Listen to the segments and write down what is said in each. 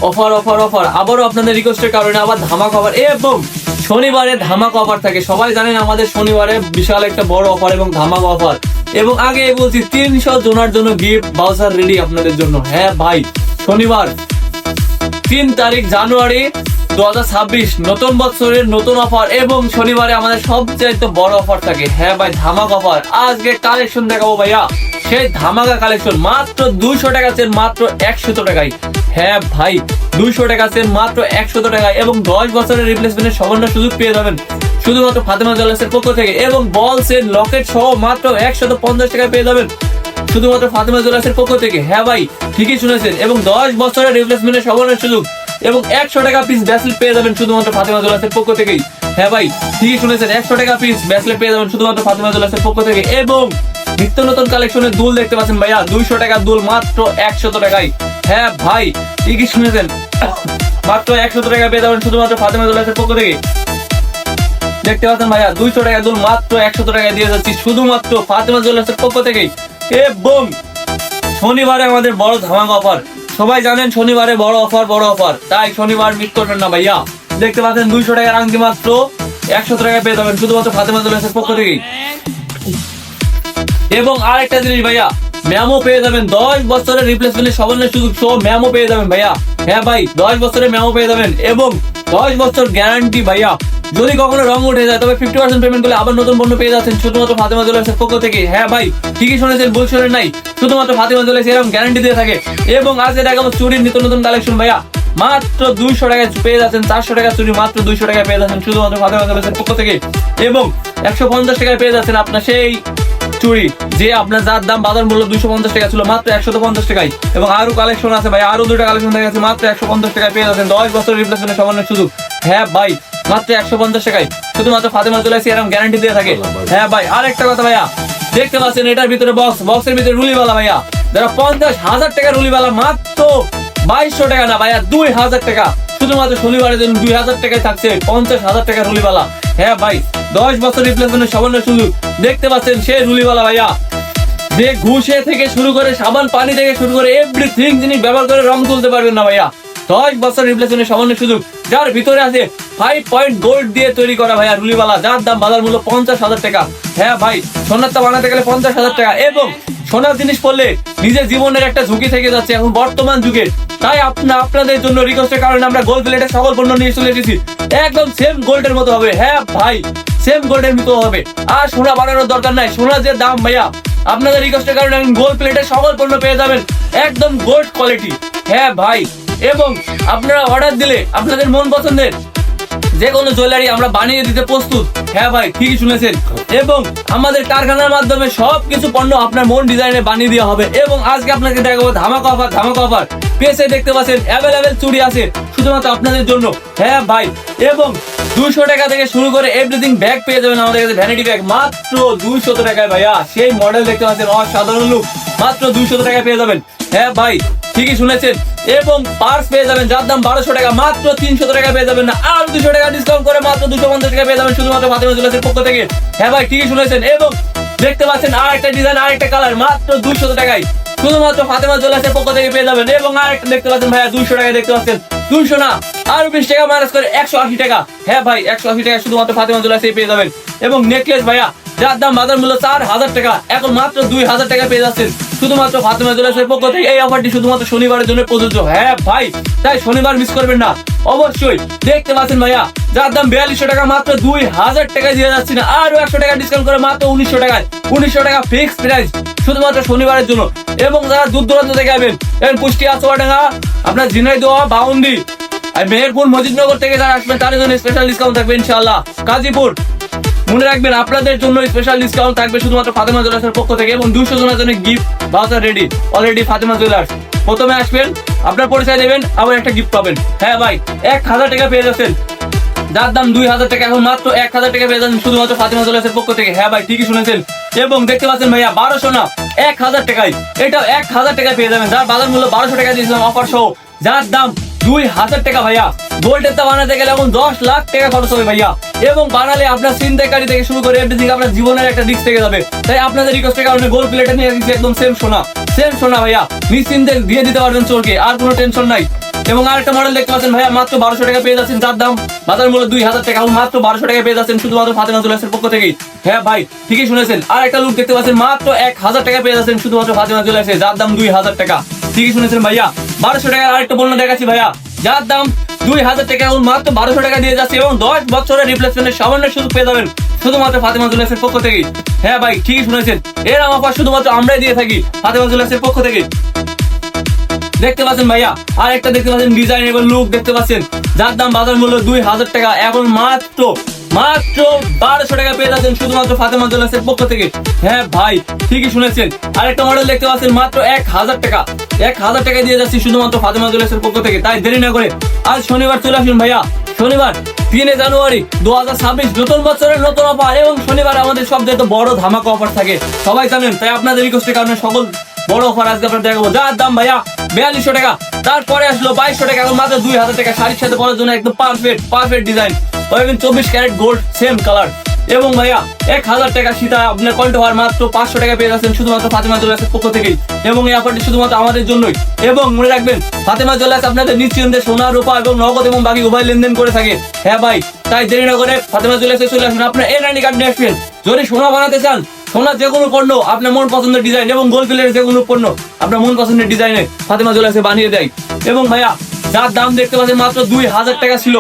Offer offer offer, আবারও আপনাদের রিকোয়েস্টের কারণে আবার ধামাকা অফার এবং শনিবারে ধামাকা অফার থাকে। সবাই জানেন আমাদের শনিবারে বিশাল একটা বড় অফার এবং ধামাকা অফার। এবং আগে বলছি 300 জনের জন্য গিফট ভাউচার রেডি আপনাদের জন্য। হ্যাঁ ভাই, শনিবার 3 তারিখ জানুয়ারি 2026 নতুন বছরের নতুন অফার এবং শনিবারে আমাদের সবচেয়ে বড় অফার থাকে। হ্যাঁ ভাই, ধামাকা অফার। আজকে কালেকশন দেখাবো ভাইয়া, সেই ধামাকা কালেকশন। মাত্র 200 টাকা চেন, মাত্র 100 টাকায়। হ্যাঁ ভাই, 200 টাকা চেন মাত্র 100 টাকায় এবং 10 বছরের রিপ্লেসমেন্টের সামান্য সুযোগ পেয়ে যাবেন শুধুমাত্র ফাতেমা জুয়েলার্সের পক্ষ থেকে। এবং বল সেট লকেট সহ মাত্র 150 টাকায় পেয়ে যাবেন শুধুমাত্র ফাতেমা জুয়েলার্সের পক্ষ থেকে। হ্যাঁ ভাই, ঠিকই শুনেছেন। এবং 10 বছরের রিপ্লেসমেন্টের সামান্য সুযোগ এবং 100 টাকা পিস ব্রেসলেট পেয়ে যাবেন শুধুমাত্র ফাতেমা জুয়েলার্সের পক্ষ থেকেই। হ্যাঁ ভাই, ঠিকই শুনেছেন, 100 টাকা পিস ব্রেসলেট পেয়ে যাবেন শুধুমাত্র ফাতেমা জুয়েলার্সের পক্ষ থেকে। এবং নিত্য নতুন কালেকশনের দুল দেখতে পাচ্ছেন ভাইয়া, 200 টাকার দুল মাত্র 100 টাকায়। হ্যাঁ ভাই, ঠিকই শুনেছেন, মাত্র 100 টাকা পেয়ে যাবেন শুধুমাত্র ফাতেমা জুয়েলার্সের পক্ষ থেকে। দেখতে পাচ্ছেন ভাইয়া, 200 টাকার দুল মাত্র 100 টাকায় দিয়ে যাচ্ছি শুধুমাত্র ফাতেমা জুয়েলার্সের পক্ষ থেকেই। এবং শনিবারে আমাদের বড় ধামাকা অফার। সবাই জানেন শনিবারে বড় অফার, তাই শনিবার মিস করবেন না ভাইয়া। দেখতে পাচ্ছেন 200 টাকার আংটি মাত্র 100 টাকায় পেয়ে যাবেন শুধুমাত্র ফাতেমা জুয়েলার্সের পক্ষ থেকেই। এবং আরেকটা জিনিস ভাইয়া, ম্যামও পেয়ে যাবেন 10 বছরের রিপ্লেসমেন্টের সামান্য সুযোগ সহ ম্যামও পেয়ে যাবেন ভাইয়া। হ্যাঁ ভাই, 10 বছরের ম্যামও পেয়ে যাবেন এবং 10 বছর গ্যারান্টি ভাইয়া। যদি কখনো রং উঠে যায় তবে 50% পেমেন্ট করলে আবার নতুন পণ্য পেয়ে যাচ্ছেন শুধুমাত্র ফাতেমা জুয়েলার্সের পক্ষ থেকে। হ্যাঁ ভাই, ঠিকই শুনেছেন, ভুল শুনেন নাই, শুধুমাত্র ফাতেমা জুয়েলার্স এরকম গ্যারান্টি দিয়ে থাকে। এবং আজকে দেখাবো চুরির নিত্য নতুন কালেকশন ভাইয়া, মাত্র 200 টাকায় পেয়ে যাচ্ছেন। 400 টাকা চুরি মাত্র 200 টাকায় পেয়ে যাচ্ছেন শুধুমাত্র ফাতেমা জুয়েলার্সের পক্ষ থেকে। এবং 150 টাকায় পেয়ে যাচ্ছেন আপনার সেই চুরি যে আপনার যার দাম বাজার মূল্য 250 টাকা ছিল, মাত্র 150 টাকায়। এবং আরো কালেকশন আছে ভাই, আরো 2টা কালেকশন দেখা যাচ্ছে, মাত্র 150 টাকায় পেয়ে যাচ্ছেন 10 বছর রিপ্লেসমেন্টের সামান্য সুযোগ। হ্যাঁ ভাই, মাত্র 150 টাকায় শুধুমাত্র ফাতেমা জুয়েলার্স এরকম গ্যারান্টি দিয়ে থাকে। হ্যাঁ ভাই, আরেকটা কথা ভাইয়া, দেখতে পাচ্ছেন এটার ভিতরে বক্সের ভিতরে রুলিওয়ালা ভাইয়া, যারা 50,000 টাকা রুলিওয়ালা মাত্র 2200 টাকা না ভাইয়া, 2000 টাকা শুধুমাত্র শনিবারের দিন 2000 টাকায় থাকছে 50,000 টাকা রুলিওয়ালা। হ্যাঁ ভাই, 10 বছর রিপ্লেসমেন্টের সামান্য সুযোগ। দেখতে পাচ্ছেন সেই রুলিওয়ালা ভাইয়া, যে ঘুষে থেকে শুরু করে সাবান পানি থেকে শুরু করে এভরিথিং জিনিস ব্যবহার করে রং তুলতে পারবেন না ভাইয়া। 10 বছর রিপ্লেসমেন্টের সামান্য সুযোগ, যার ভিতরে আছে 5 পয়েন্ট গোল্ড দিয়ে তৈরি করা ভাইয়া রুলিওয়ালা, যার দাম বাজার মূল্য 50,000 টাকা। হ্যাঁ ভাই, সোনারটা বানাতে গেলে 50,000 টাকা। এবং সোনার জিনিস পড়লে নিজের জীবনের একটা ঝুঁকি থেকে যাচ্ছে এখন বর্তমান যুগে। তাই আপনাদের জন্য রিকোয়েস্টের কারণে আমরা গোল্ড প্লেটের সকল পণ্য নিয়ে চলে এসেছি, একদম সেম গোল্ডের মতো হবে। হ্যাঁ ভাই, সেম গোল্ডের মতো হবে, আর সোনা বানানোর দরকার নাই। সোনার যে দাম ভাইয়া, আপনাদের রিকোয়েস্টের কারণে গোল্ড প্লেটের সকল পণ্য পেয়ে যাবেন একদম গোল্ড কোয়ালিটি। হ্যাঁ ভাই, এবং আপনারা অর্ডার দিলে আপনাদের মন পছন্দের যে কোনো জুয়েলারি আমরা বানিয়ে দিতে প্রস্তুত। হ্যাঁ ভাই, ঠিকই শুনেছেন। এবং আমাদের কারখানার মাধ্যমে সবকিছু পণ্য আপনার মন ডিজাইনে বানিয়ে দেওয়া হবে। এবং আজকে আপনাকে দেখাবো ধামাকা অফার। পেছে দেখতে পাচ্ছেন অ্যাভেলেবেল চুড়ি আছে শুধুমাত্র আপনাদের জন্য। হ্যাঁ ভাই, এবং 200 টাকা থেকে শুরু করে এভরিথিং ব্যাগ পেয়ে যাবেন আমাদের কাছে, ভ্যানিটি ব্যাগ মাত্র 200 টাকায় ভাইয়া। সেই মডেল দেখতে পাচ্ছেন অসাধারণ লুক, মাত্র 200 টাকায় পেয়ে যাবেন। হ্যাঁ ভাই, ঠিকই শুনেছেন। এবং পার্স পেয়ে যাবেন যার দাম 1200 টাকা, মাত্র 300 টাকা পেয়ে যাবেন না, আর 200 টাকা ডিসকাউন্ট করে মাত্র 250 টাকা পেয়ে যাবেন শুধুমাত্র ফাতেমা জুয়েলার্সের পক্ষ থেকে। হ্যাঁ ভাই, ঠিকই শুনেছেন। এবং দেখতে পাচ্ছেন আরেকটা ডিজাইন, আরেকটা কালার, মাত্র 200 টাকায় শুধুমাত্র ফাতেমা জুয়েলার্সের পক্ষ থেকে পেয়ে যাবেন। এবং আরেকটা দেখতে পাচ্ছেন ভাইয়া, 200 টাকায় দেখতে পাচ্ছেন, 200 না আর 20 টাকা মাইনাস করে 180 টাকা। হ্যাঁ ভাই, 180 টাকা শুধুমাত্র ফাতেমা জুয়েলার্সে পেয়ে যাবেন। এবং নেকলেস ভাইয়া, যার দাম বাজার মূল্য 4000 টাকা, এখন মাত্র 2000 টাকা পেয়ে যাচ্ছেন শুধুমাত্র ফাতেমা জুয়েলার্সের পক্ষ থেকে। এই অফারটি শুধুমাত্র শনিবারের জন্য প্রযোজ্য। হ্যাঁ ভাই, তাই শনিবার মিস করবেন না অবশ্যই। দেখতে পাচ্ছেন ভাইয়া, যার দাম 4200 টাকা, মাত্র 2000 টাকায় দিয়ে যাচ্ছি না, আরো 100 টাকা ডিসকাউন্ট করে মাত্র 1900 টাকায়। 1900 টাকা ফিক্স প্রাইস শুধুমাত্র শনিবারের জন্য। এবং যারা দূর দূরান্ত থেকে আসবেন, কুষ্টিয়া, চুয়াডাঙ্গা, আপনার ঝিনাইদহ, বাউন্ডি, আর মেহেরপুর, মজিদনগর থেকে যারা আসবেন তাদের জন্য স্পেশাল ডিসকাউন্ট থাকবে ইনশাআল্লাহ। গাজীপুর, মনে রাখবেন আপনাদের জন্য স্পেশাল ডিসকাউন্ট থাকবে শুধুমাত্র ফাতেমা জুয়েলার্সের পক্ষ থেকে। এবং 200 জনের জন্য gift voucher ready already Fatema jewellers. প্রথমে আসবেন, আপনার পরিচয় দেবেন, আবার একটা গিফট পাবেন। হ্যাঁ ভাই, 1000 টাকা পেয়ে যাচ্ছেন, যার দাম 2000 টাকা, এখন মাত্র 1000 টাকা পেয়ে যাচ্ছেন শুধুমাত্র ফাতেমা জুয়েলার্সের পক্ষ থেকে। হ্যাঁ ভাই, ঠিকই শুনেছেন। এবং দেখতে পাচ্ছেন ভাইয়া, 1200 না 1000 টাকায়, এটা 1000 টাকা পেয়ে যাবেন, যার বাজার মূল্য 1200 টাকা দিয়েছিলাম অফার সহ, যার দাম 2000 টাকা ভাইয়া। গোল্ডের তা বানাতে গেলে এখন 10 লাখ টাকা খরচ হবে ভাইয়া। এবং বানালে আপনার ছিনতাইকারী থেকে শুরু করে এভরিথিং আপনার জীবনের একটা রিস্ক থেকে যাবে। তাই আপনাদের রিকোয়েস্টের কারণে গোল্ড প্লেটে নিয়ে এসেছি একদম সেম সোনা ভাইয়া, নিশ্চিন্তে দিয়ে দিতে পারবেন চোরকে, আর কোনো টেনশন নাই। এবং আরেকটা মডেল দেখতে পাচ্ছেন ভাইয়া, মাত্র 1200 টাকা পেয়ে যাচ্ছেন, যার দাম বাজার মূল্য 2000 টাকা, মাত্র 1200 টাকা পেয়ে যাচ্ছেন শুধুমাত্র ফাতেমা জুয়েলার্সের পক্ষ থেকেই। হ্যাঁ ভাই, ঠিকই শুনেছেন। আর একটা লুক দেখতে পাচ্ছেন, মাত্র 1000 টাকা পেয়ে যাচ্ছেন শুধুমাত্র ফাতেমা জুয়েলার্সে, যার দাম 2000 টাকা। ঠিকই শুনেছেন ভাইয়া। 1200 টাকার আরেকটা পণ্য দেখাচ্ছি ভাইয়া, যার দাম 2000 টাকা, মাত্র 1200 টাকা দিয়ে যাচ্ছে এবং 10 বছরের রিপ্লেসমেন্টের সামান্য সুযোগ পেয়ে যাবেন শুধুমাত্র ফাতেমা জুয়েলার্সের পক্ষ থেকেই। হ্যাঁ ভাই, ঠিকই শুনেছেন। এর অফার শুধুমাত্র আমরাই দিয়ে থাকি ফাতেমা জুয়েলার্সের পক্ষ থেকে। দেখতে পাচ্ছেন ভাইয়া, আর একটা দেখতে পাচ্ছেন ডিজাইন এবং লুক দেখতে পাচ্ছেন, যার দাম বাজার মূল্য 2000 টাকা, এখন মাত্র 1200 টাকা পেয়ে যাচ্ছেন শুধুমাত্র ফাতেমা জুয়েলার্সের পক্ষ থেকে। হ্যাঁ ভাই, ঠিকই শুনেছেন। আরেকটা মডেল দেখতে পাচ্ছেন, মাত্র 1000 টাকা, 1000 টাকা দিয়ে যাচ্ছি শুধুমাত্র ফাতেমা জুয়েলার্সের পক্ষ থেকে। তাই দেরি না করে আজ শনিবার চলে আসুন ভাইয়া, শনিবার 3 জানুয়ারি 2026, নতুন বছরের নতুন অফার, এবং শনিবার আমাদের সবচেয়ে বড় ধামাকা অফার থাকে, সবাই জানেন। তাই আপনাদের রিকোয়েস্টের কারণে সকল বড় অফার আজকে আপনার দেখাবো, যার দাম ভাইয়া 4200 টাকা। তারপরে আসলো 2200 টাকা, এখন মাত্র 2000 টাকা। শাড়ির সাথে পরার জন্য একদম perfect design, 24 carat gold same colour. এবং ভাইয়া 1000 টাকা সীতা আপনার কন্ঠহার মাত্র 500 টাকা পেয়ে যাচ্ছেন শুধুমাত্র ফাতেমা জুয়েলার্সের পক্ষ থেকেই। এবং এই অফারটি শুধুমাত্র আমাদের জন্যই। এবং মনে রাখবেন, ফাতেমা জুয়েলার্স আপনাদের নিশ্চিন্তে সোনা, রূপা এবং নগদ এবং বাকি উভয় লেনদেন করে থাকে। হ্যাঁ ভাই, তাই দেরি না করে ফাতেমা জুয়েলার্সে চলে আসুন। আপনার এনআইডি কার্ড নিয়ে আসবেন। যদি সোনা বানাতে চান, সোনার যে কোনো পণ্য আপনার মন পছন্দের ডিজাইন, এবং গোল্ড প্লেটের যে কোনো পণ্য আপনার মন পছন্দের ডিজাইনে ফাতেমা জুয়েলার্সে বানিয়ে দেয়। এবং ভাইয়া, যার দাম দেখতে পাচ্ছেন মাত্র 2000 টাকা ছিল,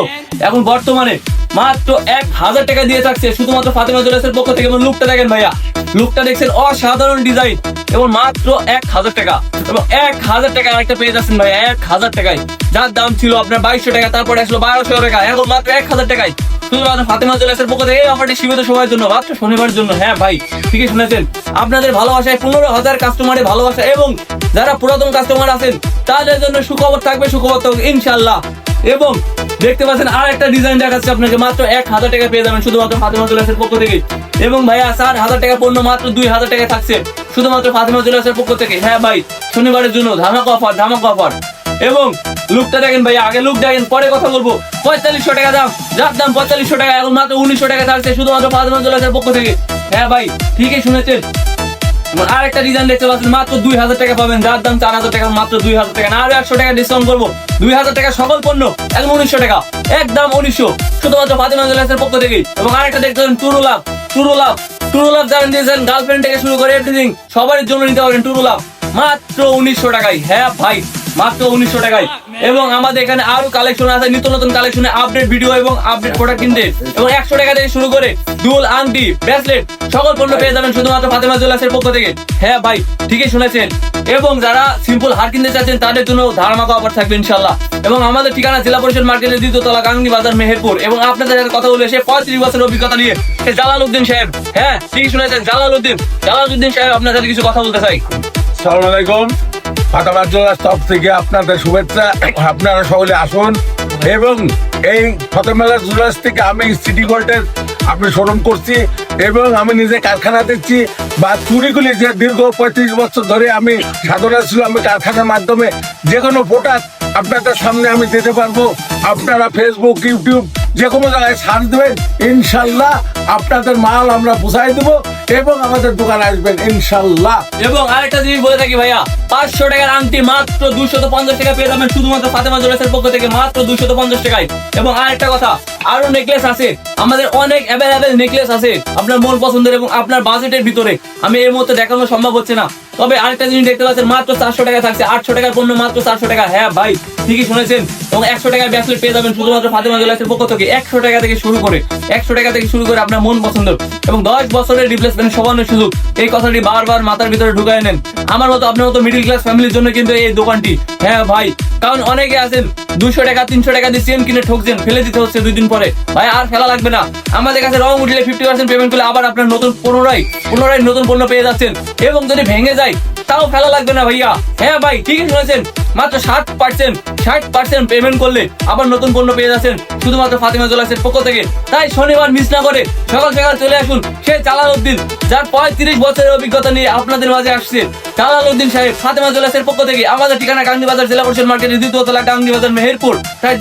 এখন বর্তমানে মাত্র 1000 টাকা দিয়ে থাকছে শুধুমাত্র ফাতেমা জুয়েলার্সের পক্ষ থেকে। এবং লুকটা দেখেন ভাইয়া, লুকটা দেখছেন অসাধারণ ডিজাইন, এবং মাত্র 1000 টাকা, এবং 1000 টাকা আরেকটা পেয়ে যাচ্ছেন ভাইয়া 1000 টাকায়, যার দাম ছিল আপনার 2200 টাকা, তারপরে আসলো 1200 টাকা, এখন মাত্র 1000 টাকায় শুধুমাত্র ফাতেমা জুয়েলার্সের পক্ষ থেকে। এই অফারটি সীমিত সময়ের জন্য, মাত্র শনিবার জন্য। হ্যাঁ ভাই, ঠিকই শুনেছেন। আপনাদের ভালোবাসায় 15,000 কাস্টমারের ভালোবাসা, এবং যারা পুরাতন কাস্টমার আছেন তাদের জন্য সুখবর থাকবে ইনশাআল্লাহ। এবং দেখতে পাচ্ছেন আর একটা ডিজাইন দেখাচ্ছে আপনাকে, মাত্র 1000 টাকা পেয়ে যাবেন শুধুমাত্র ফাতেমা জুয়েলার্সের পক্ষ থেকে। এবং ভাইয়া 4000 টাকা পণ্য মাত্র 2000 টাকায় থাকছে শুধুমাত্র ফাতেমা জুয়েলার্সের পক্ষ থেকে। হ্যাঁ ভাই, শনিবারের জন্য ধামাকা অফার। এবং লুকটা দেখেন ভাইয়া, আগে লুক দেখেন পরে কথা বলবো। 4500 টাকা দাম, যার দাম 4500 টাকা, এখন মাত্র 1900 টাকা থাকছে শুধুমাত্র ফাতেমা জুয়েলার্সের পক্ষ থেকে। হ্যাঁ ভাই, ঠিকই শুনেছেন। আর একটা ডিজাইন দেখতে পাচ্ছেন, মাত্র 2000 টাকা পাবেন, যার দাম 4000 টাকা, মাত্র 2000 টাকা। না, আরো 100 টাকা ডিসকাউন্ট করবো, 2000 টাকা সকল পণ্য, এখন 1900 টাকা, একদম 1900 শুধুমাত্র ফাতেমা জুয়েলার্সের পক্ষ থেকে। এবং আরেকটা দেখতে পাচ্ছেন টুরু লাভ যারা দিয়েছেন, গার্লফ্রেন্ড থেকে শুরু করে এভরিথিং সবার জন্য নিতে পারবেন টুরু লাভ মাত্র 1900 টাকায়। হ্যাঁ ভাই, মাত্র 1900 টাকায়। এবং আমাদের এখানে আরো কালেকশন আছে, নিত্য নতুন কালেকশনে আপডেট ভিডিও এবং আপডেট প্রোডাক্ট কিনতে, এবং 100 টাকা থেকে শুরু করে দুল, আংটি, ব্রেসলেট সকল পণ্য পেয়ে যাবেন শুধুমাত্র ফাতেমা জুয়েলার্সের পক্ষ থেকে। হ্যাঁ ভাই, ঠিকই শুনেছেন। এবং যারা সিম্পল হার কিনতে চাচ্ছেন তাদের জন্য ধামাকা অফার থাকবে ইনশাআল্লাহ। এবং আমাদের ঠিকানা জেলা পরিষদ মার্কেটের 2য় তলা, গাঙ্গি বাজার, মেহেরপুর। এবং আপনাদের সাথে কথা বলে সে 35 বছরের অভিজ্ঞতা নিয়ে জালালউদ্দিন সাহেব। হ্যাঁ, ঠিকই শুনেছেন, জালালউদ্দিন সাহেব আপনার সাথে কিছু কথা বলতে চাই। আসসালামু আলাইকুম। ফাতেমা জুয়েলার্স তরফ থেকে আপনাদের শুভেচ্ছা। আপনারা সকলে আসুন। এবং এই ফাতেমা জুয়েলার্স থেকে আমি সিটি গোল্ডের শোরুম করছি, এবং আমি নিজে কারখানা দিচ্ছি। বা চুরিগুলি যে দীর্ঘ 35 বছর ধরে আমি সাধনা ছিল, আমি কারখানার মাধ্যমে যে কোনো প্রোডাক্ট আপনাদের সামনে আমি দিতে পারবো। আপনারা ফেসবুক, ইউটিউব যে কোনো জায়গায় সার্চ দেবেন, ইনশাল্লাহ আপনাদের মাল আমরা পৌঁছাই দেবো, এবং আমাদের দোকানে আসবেন ইনশাল্লাহ। এবং আরেকটা জিনিস বলে থাকি ভাইয়া, 500 টাকার আংটি মাত্র 250 টাকা পেয়ে যাবেন শুধুমাত্র ফাতেমা জুয়েলার্সের পক্ষ থেকে, মাত্র 250 টাকায়। এবং আরেকটা কথা, আরো নেকলেস আছে আমাদের, অনেক অ্যাভেলেবেল নেকলেস আছে আপনার মন পছন্দের এবং আপনার বাজেটের ভিতরে। আমি এর মধ্যে দেখানো সম্ভব হচ্ছে না, তবে আরেকটা জিনিস দেখতে পাচ্ছেন, মাত্র 400 টাকা থাকছে, 800 টাকার পণ্য মাত্র 400 টাকা। হ্যাঁ ভাই, ঠিকই শুনেছেন। এবং 100 টাকার ব্রেসলেট পেয়ে যাবেন শুধুমাত্র ফাতেমা জুয়েলার্সের পক্ষ থেকে। 100 টাকা থেকে শুরু করে আপনার মন পছন্দ, এবং 10 বছরের রিপ্লেসমেন্ট সমান্য সুযোগ। এই কথাটি বারবার মাথার ভিতরে ঢুকায় নেন। আমার মতো, আপনার মতো মিডিল ক্লাস ফ্যামিলির জন্য কিন্তু এই দোকানটি। হ্যাঁ ভাই, কারণ অনেকে আছেন 200 টাকা 300 টাকা দিয়ে চেন কিনে ঠকছেন, ফেলে দিতে হচ্ছে 2 দিন পরে। ভাই, আর ফেলা লাগবে না। আমাদের কাছে রং উঠলে 50% পেমেন্ট করলে আবার আপনার পুনরায় নতুন পণ্য পেয়ে যাচ্ছেন। এবং যদি ভেঙে যায় তাও ফেলা লাগবে না ভাইয়া। হ্যাঁ ভাই, ঠিকই শুনেছেন, মাত্র 60% পেমেন্ট করলে আবার নতুন পণ্য পেয়ে যাচ্ছেন শুধুমাত্র ফাতেমা জুয়েলার্সের পক্ষ থেকে। তাই শনিবার মিস না করে সকাল সকাল চলে আসুন। সে জালালউদ্দিন, যার 35 বছরের অভিজ্ঞতা নিয়ে আপনাদের মাঝে আসছে, জালালউদ্দিন সাহেব, ফাতেমা জুয়েলার্সের পক্ষ থেকে। আমাদের ঠিকানা গাঙ্গি বাজার, জেলা পরিষদ মার্কেটের 2য় তলা, গাঙ্গি বাজার, মেহেরপুর। তাই